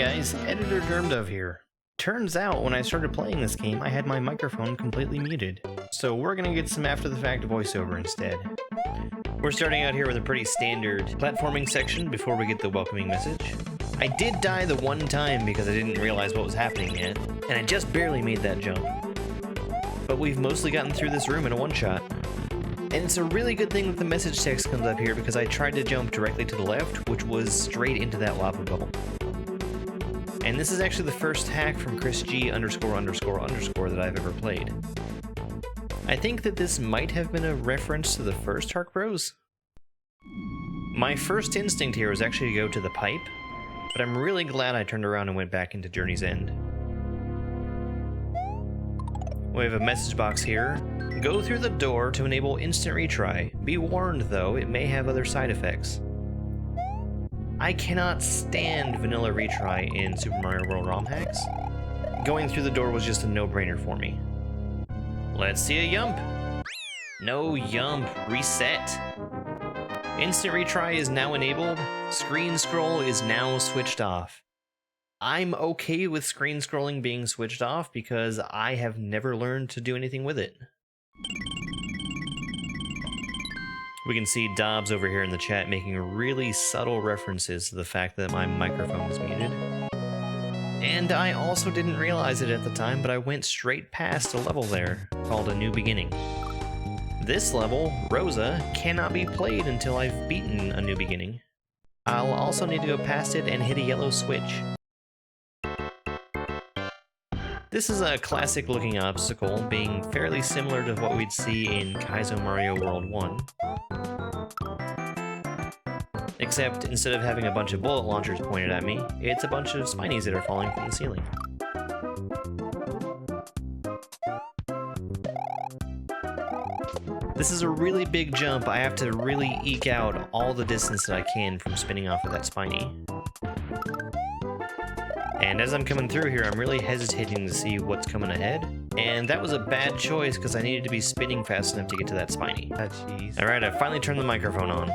guys, Editor Germdove here. Turns out when I started playing this game, I had my microphone completely muted. So we're gonna get some after the fact voiceover instead. We're starting out here with a pretty standard platforming section before we get the welcoming message. I did die the one time because I didn't realize what was happening yet, and I just barely made that jump. But we've mostly gotten through this room in a one-shot. And it's a really good thing that the message text comes up here because I tried to jump directly to the left, which was straight into that lava bubble. And this is actually the first hack from ChrisG___ that I've ever played. I think that this might have been a reference to the first Hark Bros. My first instinct here was actually to go to the pipe, but I'm really glad I turned around and went back into Journey's End. We have a message box here. Go through the door to enable Instant Retry. Be warned though, it may have other side effects. I cannot stand vanilla retry in Super Mario World ROM hacks. Going through the door was just a no-brainer for me. Let's see a yump. No yump, reset. Instant retry is now enabled. Screen scroll is now switched off. I'm okay with screen scrolling being switched off because I have never learned to do anything with it. We can see Dobbs over here in the chat making really subtle references to the fact that my microphone is muted. And I also didn't realize it at the time, but I went straight past a level there called A New Beginning. This level, Rosa, cannot be played until I've beaten A New Beginning. I'll also need to go past it and hit a yellow switch. This is a classic looking obstacle, being fairly similar to what we'd see in Kaizo Mario World 1. Except instead of having a bunch of bullet launchers pointed at me, it's a bunch of spinies that are falling from the ceiling. This is a really big jump. I have to really eke out all the distance that I can from spinning off of that spiny. And as I'm coming through here, I'm really hesitating to see what's coming ahead. And that was a bad choice because I needed to be spinning fast enough to get to that spiny. Oh, jeez. Alright, I finally turned the microphone on.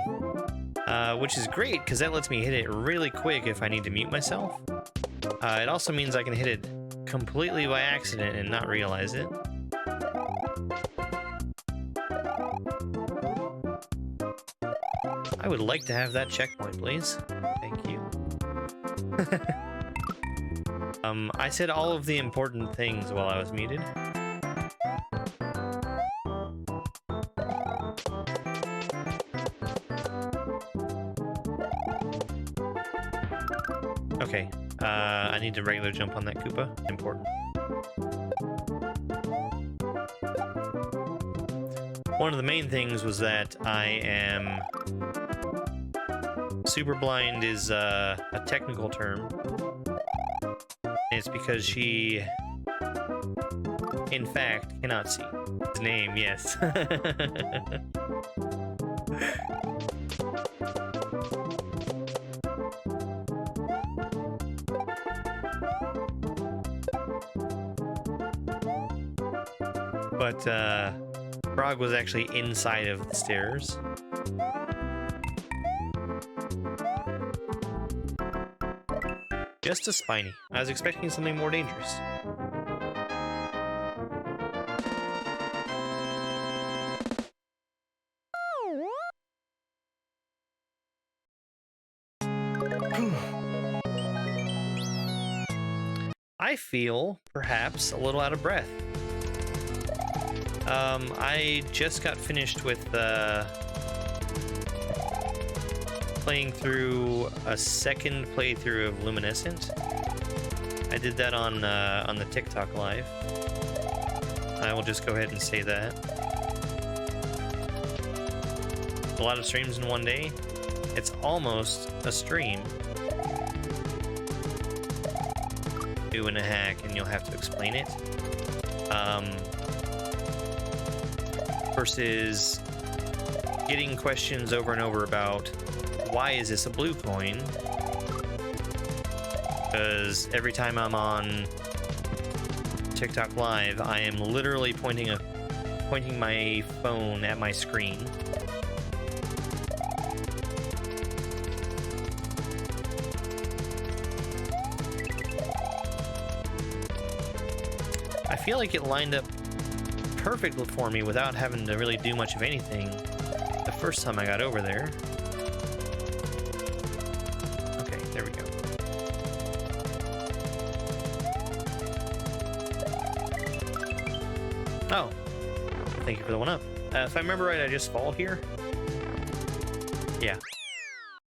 Which is great because that lets me hit it really quick if I need to mute myself. It also means I can hit it completely by accident and not realize it. I would like to have that checkpoint, please. Thank you. I said all of the important things while I was muted. Okay, I need to regular jump on that Koopa. Important. One of the main things was that I am... Super blind is a technical term. It's because she, in fact, cannot see his name, yes. But, Frog was actually inside of the stairs. Just a spiny. I was expecting something more dangerous. I feel, perhaps, a little out of breath. I just got finished with, playing through a second playthrough of Luminescent. I did that on the TikTok live. I will just go ahead and say that. A lot of streams in one day. It's almost a stream. Doing a hack and you'll have to explain it. Versus getting questions over and over about why is this a blue coin? Because every time I'm on TikTok Live, I am literally pointing my phone at my screen. feel like it lined up perfect for me without having to really do much of anything the first time I got over there. Okay, there we go. Oh, thank you for the one up. If I remember right, I just fall here. Yeah.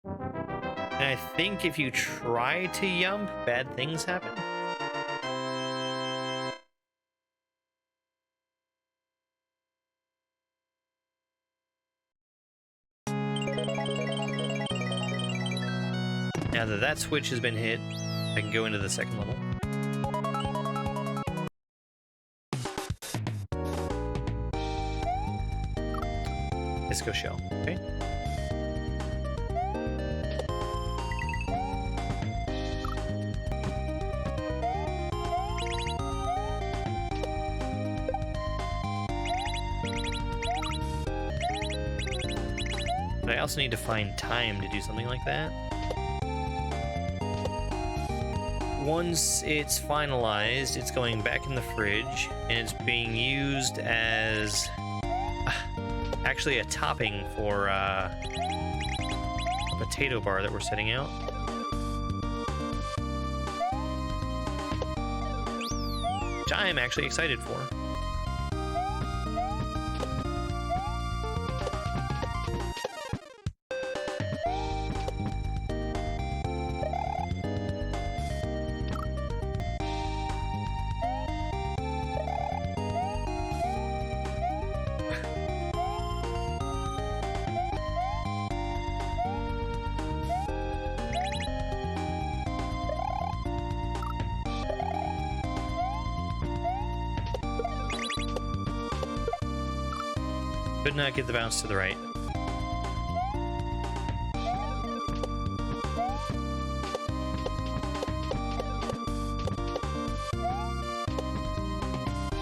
And I think if you try to jump, bad things happen. Now that that switch has been hit, I can go into the second level. Disco shell, okay. But I also need to find time to do something like that. Once it's finalized, it's going back in the fridge, and it's being used as actually a topping for a potato bar that we're setting out. Which I am actually excited for. Could not get the bounce to the right.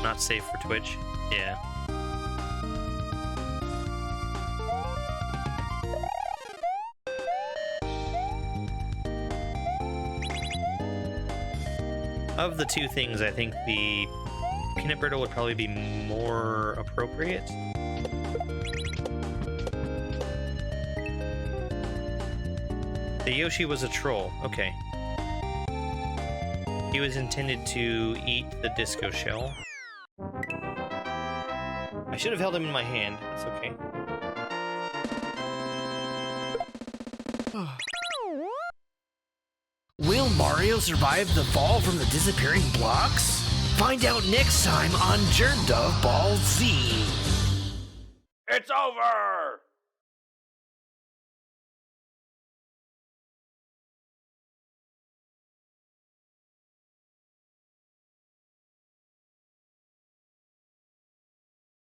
Not safe for Twitch. Yeah. Of the two things, I think the peanut brittle would probably be more appropriate. The Yoshi was a troll. Okay. He was intended to eat the disco shell. I should have held him in my hand. That's okay. Will Mario survive the fall from the disappearing blocks? Find out next time on Jerndove Ball Z. It's over!